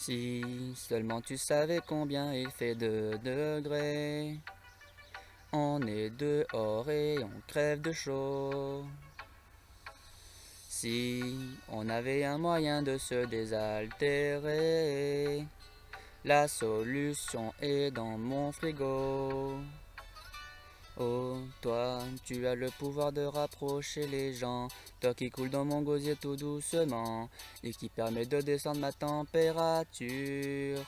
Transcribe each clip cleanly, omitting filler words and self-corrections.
Si seulement tu savais combien il fait de degrés. On est dehors et on crève de chaud. Si on avait un moyen de se désaltérer, la solution est dans mon frigo. Oh, toi, tu as le pouvoir de rapprocher les gens, toi qui coule dans mon gosier tout doucement, et qui permet de descendre ma température.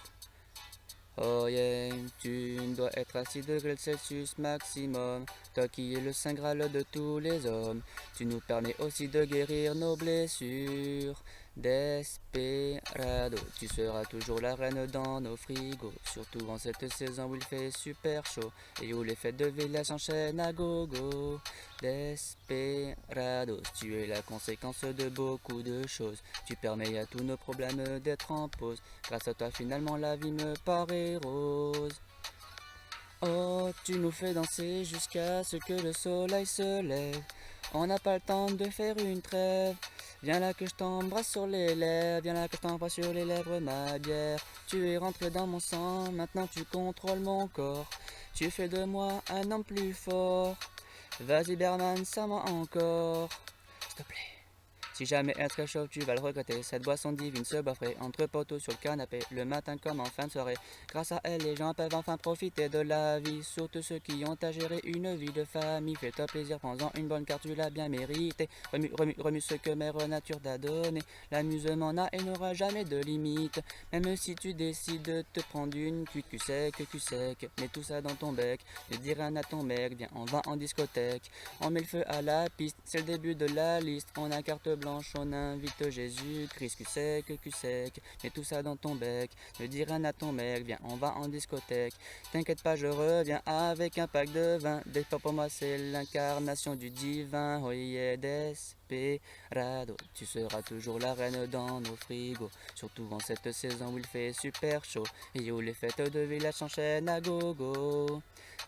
Oh yeah, tu dois être à 6 degrés Celsius maximum, toi qui es le saint graal de tous les hommes. Tu nous permets aussi de guérir nos blessures. Desperado, tu seras toujours la reine dans nos frigos, surtout en cette saison où il fait super chaud et où les fêtes de village s'enchaînent à gogo. Desperados, tu es la conséquence de beaucoup de choses. Tu permets à tous nos problèmes d'être en pause. Grâce à toi, finalement, la vie me paraît rose. Oh, tu nous fais danser jusqu'à ce que le soleil se lève. On n'a pas le temps de faire une trêve. Viens là que je t'embrasse sur les lèvres, viens là que je t'embrasse sur les lèvres, ma bière. Tu es rentré dans mon sang, maintenant tu contrôles mon corps. Tu fais de moi un homme plus fort. Vas-y Berman, serre-moi encore, s'il te plaît. Si jamais elle te réchauffe, tu vas le regretter. Cette boisson divine se boit frais entre poteaux sur le canapé, le matin comme en fin de soirée. Grâce à elle, les gens peuvent enfin profiter de la vie. Surtout ceux qui ont à gérer une vie de famille. Fais-toi plaisir, prends-en une bonne car tu l'as bien mérité. Remue, remue, remue ce que mère nature t'a donné. L'amusement n'a et n'aura jamais de limite. Même si tu décides de te prendre une cuite, cul sec. Mets tout ça dans ton bec. Ne dis rien à ton mec, viens, on va en discothèque. On met le feu à la piste, c'est le début de la liste. On a carte blanche, on invite Jésus-Christ. Cul sec, mets tout ça dans ton bec. Ne dis rien à ton mec, viens, on va en discothèque. T'inquiète pas, je reviens avec un pack de vin. Des fois pour moi, c'est l'incarnation du divin. Oh yeah, Desperado, tu seras toujours la reine dans nos frigos. Surtout en cette saison où il fait super chaud et où les fêtes de village s'enchaînent à gogo.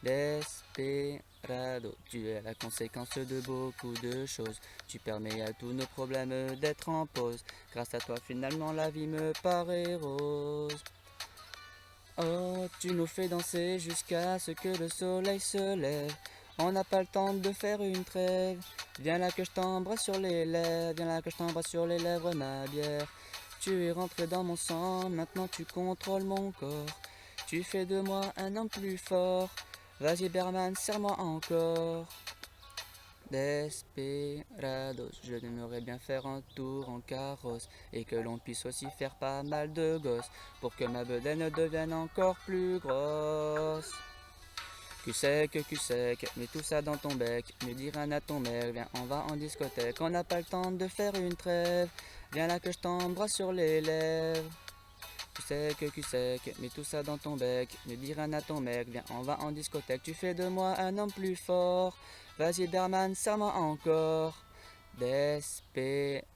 Desperado, tu es la conséquence de beaucoup de choses. Tu permets à tous nos problèmes d'être en pause. Grâce à toi, finalement, la vie me paraît rose. Oh, tu nous fais danser jusqu'à ce que le soleil se lève. On n'a pas le temps de faire une trêve. Viens là que je t'embrasse sur les lèvres, viens là que je t'embrasse sur les lèvres, ma bière. Tu es rentré dans mon sang, maintenant tu contrôles mon corps. Tu fais de moi un homme plus fort. Vas-y Berman, serre-moi encore. Desperados, je aimerais bien faire un tour en carrosse et que l'on puisse aussi faire pas mal de gosses pour que ma bedaine devienne encore plus grosse. Cul sec, mets tout ça dans ton bec, ne dis rien à ton mec, viens on va en discothèque, on n'a pas le temps de faire une trêve, viens là que je t'embrasse sur les lèvres. Cul sec, mets tout ça dans ton bec, ne dis rien à ton mec, viens on va en discothèque, tu fais de moi un homme plus fort. Vas-y Berman, serre-moi encore. Desperados.